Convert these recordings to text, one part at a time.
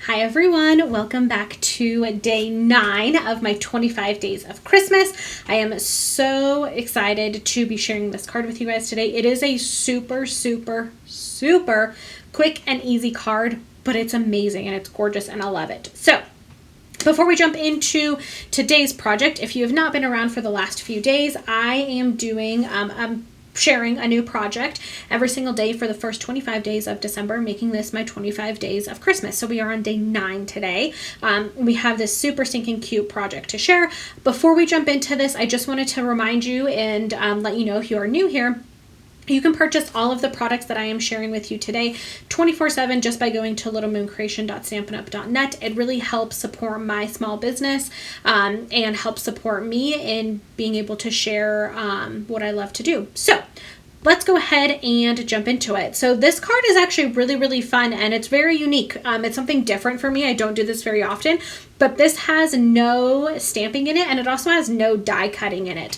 Hi everyone, welcome back to day 9 of my 25 days of Christmas. I am so excited to be sharing this card with you guys today. It is a super quick and easy card, but it's amazing and it's gorgeous and I love it. So before we jump into today's project, if you have not been around for the last few days, I am doing sharing a new project every single day for the first 25 days of December, making this my 25 days of Christmas. So we are on day 9 today. We have this super stinking cute project to share. Before we jump into this, I just wanted to remind you and let you know if you are new here, you can purchase all of the products that I am sharing with you today 24/7 just by going to littlemooncreation.stampinup.net. It really helps support my small business and helps support me in being able to share what I love to do. So let's go ahead and jump into it. So this card is actually really fun and it's very unique. It's something different for me. I don't do this very often, but this has no stamping in it and it also has no die cutting in it.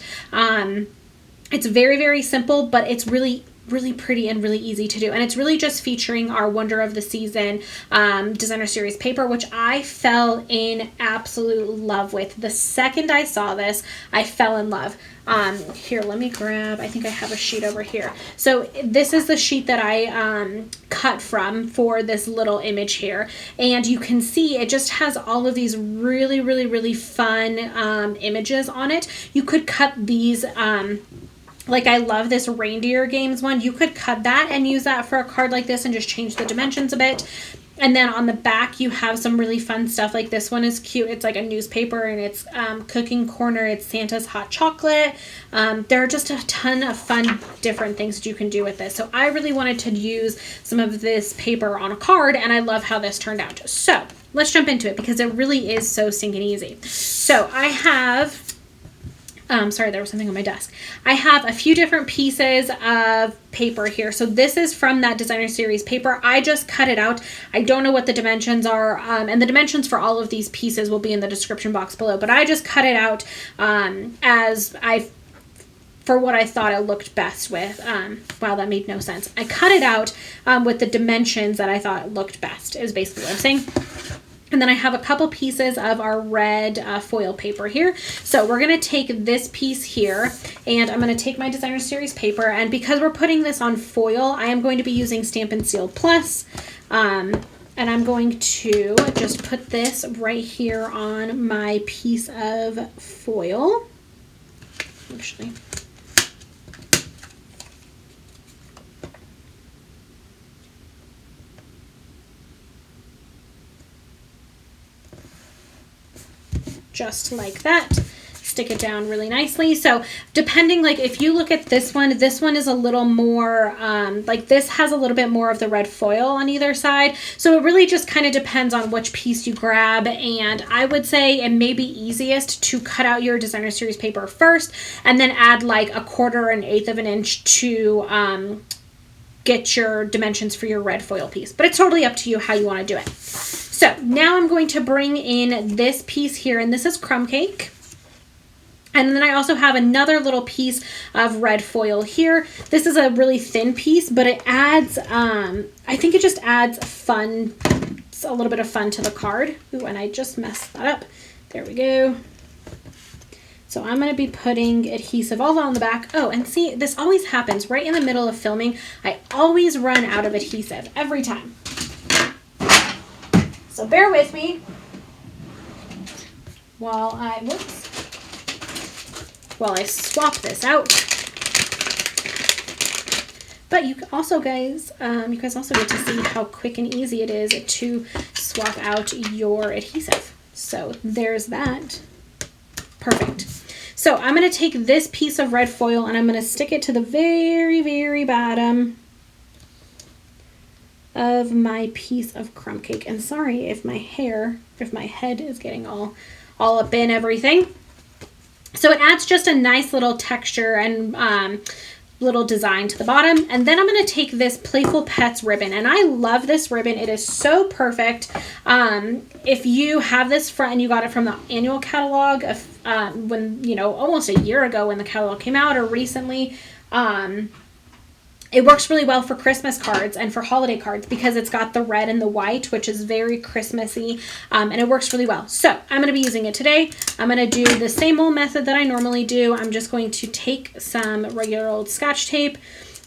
It's very simple, but it's really pretty and really easy to do. And it's really just featuring our Wonder of the Season designer series paper, which I fell in absolute love with. The second I saw this, I fell in love. Here, let me grab, I think I have a sheet over here. So this is the sheet that I cut from for this little image here. And you can see it just has all of these really fun images on it. You could cut these like I love this reindeer games one. You could cut that and use that for a card like this and just change the dimensions a bit. And then on the back you have some really fun stuff. Like this one is cute. It's like a newspaper and it's cooking corner. It's Santa's hot chocolate. There are just a ton of fun different things that you can do with this. So I really wanted to use some of this paper on a card and I love how this turned out. So let's jump into it because it really is so stinking easy. So I have sorry, there was something on my desk. I have a few different pieces of paper here. So this is from that designer series paper. I just cut it out. I don't know what the dimensions are, and the dimensions for all of these pieces will be in the description box below, but I just cut it out for what I thought it looked best with. Wow, that made no sense. I cut it out with the dimensions that I thought looked best, is basically what I'm saying. And then I have a couple pieces of our red foil paper here. So we're going to take this piece here and I'm going to take my designer series paper, and because we're putting this on foil, I am going to be using Stampin' Seal Plus. And I'm going to just put this right here on my piece of foil. Actually, just like that. Stick it down really nicely. So depending, like if you look at this one is a little more like this has a little bit more of the red foil on either side. So it really just kind of depends on which piece you grab, and I would say it may be easiest to cut out your designer series paper first and then add like 1/4 or 1/8 of an inch to get your dimensions for your red foil piece. But it's totally up to you how you want to do it. So now I'm going to bring in this piece here, and this is crumb cake. And then I also have another little piece of red foil here. This is a really thin piece, but it adds, I think it just adds fun, a little bit of fun to the card. Ooh, and I just messed that up. There we go. So I'm going to be putting adhesive all on the back. Oh, and see, this always happens right in the middle of filming. I always run out of adhesive every time. So bear with me while I swap this out. But you also guys, also get to see how quick and easy it is to swap out your adhesive. So there's that. Perfect. So I'm going to take this piece of red foil and I'm going to stick it to the very bottom of my piece of crumb cake. And sorry if my head is getting all up in everything. So it adds just a nice little texture and little design to the bottom. And then I'm going to take this Playful Pets ribbon, and I love this ribbon. It is so perfect. If you have this and you got it from the annual catalog of when, almost a year ago when the catalog came out, or recently, It works really well for Christmas cards and for holiday cards because it's got the red and the white, which is very Christmassy, and it works really well. So I'm going to be using it today. I'm going to do the same old method that I normally do. I'm just going to take some regular old Scotch tape,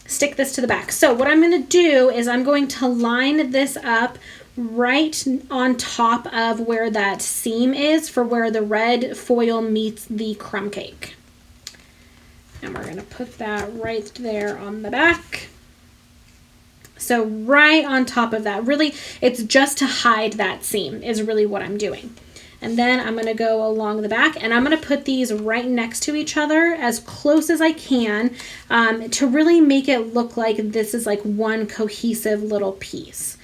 stick this to the back. So what I'm going to do is I'm going to line this up right on top of where that seam is for where the red foil meets the crumb cake. And we're going to put that right there on the back. So right on top of that, really, it's just to hide that seam is really what I'm doing. And then I'm going to go along the back and I'm going to put these right next to each other as close as I can to really make it look like this is like one cohesive little piece.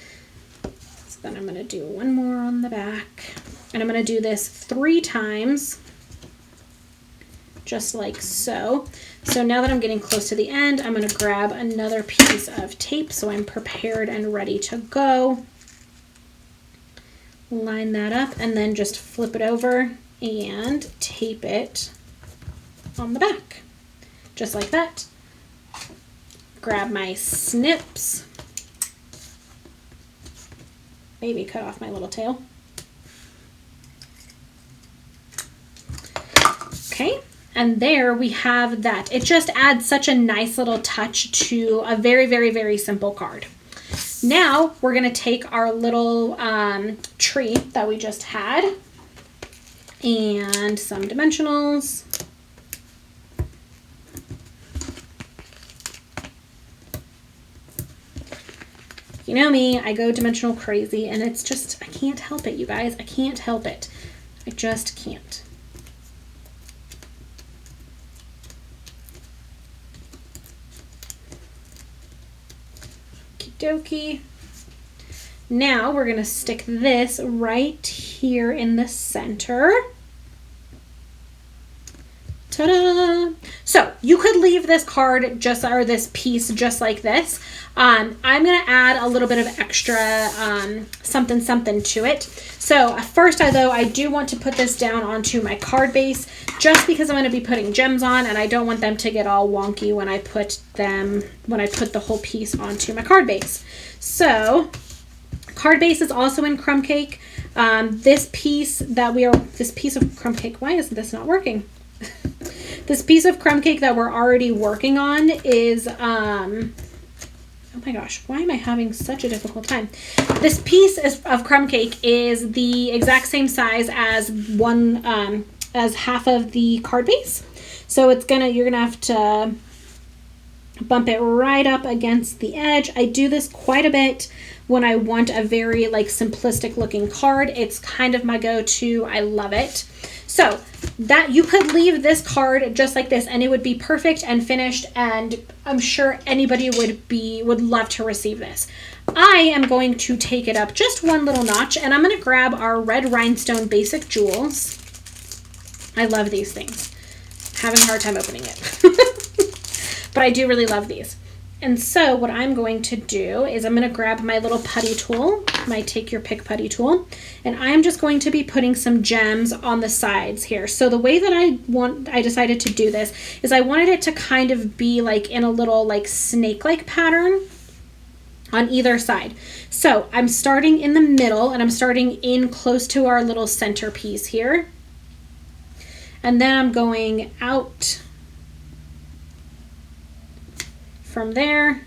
So then I'm going to do one more on the back and I'm going to do this 3 times. Just like so. So now that I'm getting close to the end, I'm going to grab another piece of tape so I'm prepared and ready to go. Line that up and then just flip it over and tape it on the back. Just like that. Grab my snips. Maybe cut off my little tail. Okay. And there we have that. It just adds such a nice little touch to a very, very, very simple card. Now we're going to take our little tree that we just had and some dimensionals. You know me, I go dimensional crazy and it's just, I can't help it, you guys. I can't help it. I just can't. Dokie. Now we're going to stick this right here in the center. Ta-da! So you could leave this card just, or this piece just like this. I'm going to add a little bit of extra something to it. So first, though, I do want to put this down onto my card base just because I'm going to be putting gems on and I don't want them to get all wonky when I put the whole piece onto my card base. So card base is also in crumb cake. This piece of crumb cake, why is this not working? This piece of crumb cake that we're already working on is, oh my gosh, why am I having such a difficult time? This piece of crumb cake is the exact same size as as half of the card base. So you're gonna have to bump it right up against the edge. I do this quite a bit when I want a very like simplistic looking card. It's kind of my go-to. I love it. So that you could leave this card just like this and it would be perfect and finished, and I'm sure anybody would love to receive this. I am going to take it up just one little notch and I'm going to grab our red rhinestone basic jewels. I love these things. Having a hard time opening it. But I do really love these. And so what I'm going to do is I'm going to grab my little putty tool, my take your pick putty tool, and I'm just going to be putting some gems on the sides here. So the way that I decided to do this is I wanted it to kind of be like in a little like snake-like pattern on either side. So I'm starting in the middle and I'm starting in close to our little centerpiece here. And then I'm going out from there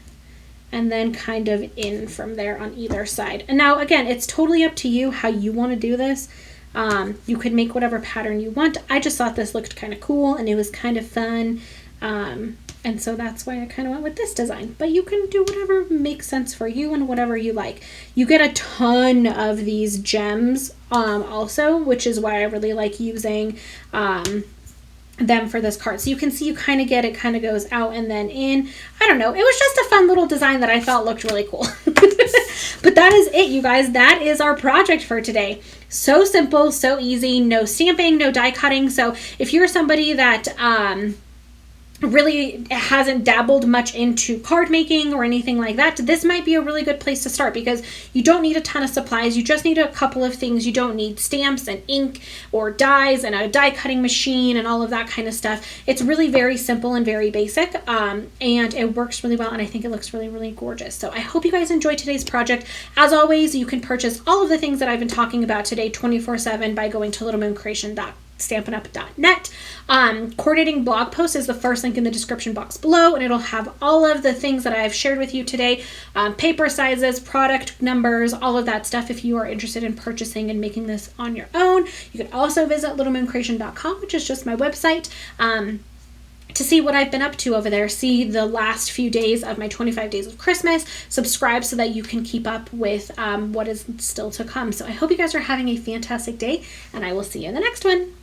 and then kind of in from there on either side. And now again, it's totally up to you how you want to do this. You could make whatever pattern you want. I just thought this looked kind of cool and it was kind of fun. And so that's why I kind of went with this design. But you can do whatever makes sense for you and whatever you like. You get a ton of these gems also, which is why I really like using them for this card. So you can see you kind of get it kind of goes out and then in. I don't know. It was just a fun little design that I thought looked really cool. But that is it, you guys. That is our project for today. So simple, so easy, no stamping, no die cutting. So if you're somebody that really hasn't dabbled much into card making or anything like that, this might be a really good place to start, because you don't need a ton of supplies. You just need a couple of things. You don't need stamps and ink or dies and a die cutting machine and all of that kind of stuff. It's really very simple and very basic, and it works really well, and I think it looks really, really gorgeous. So I hope you guys enjoyed today's project. As always, you can purchase all of the things that I've been talking about today 24/7 by going to littlemooncreation.stampinup.net. Coordinating blog post is the first link in the description box below, and it'll have all of the things that I've shared with you today, paper sizes, product numbers, all of that stuff if you are interested in purchasing and making this on your own. You can also visit littlemooncreation.com, which is just my website, to see what I've been up to over there. See the last few days of my 25 days of Christmas. Subscribe so that you can keep up with what is still to come. So I hope you guys are having a fantastic day, and I will see you in the next one.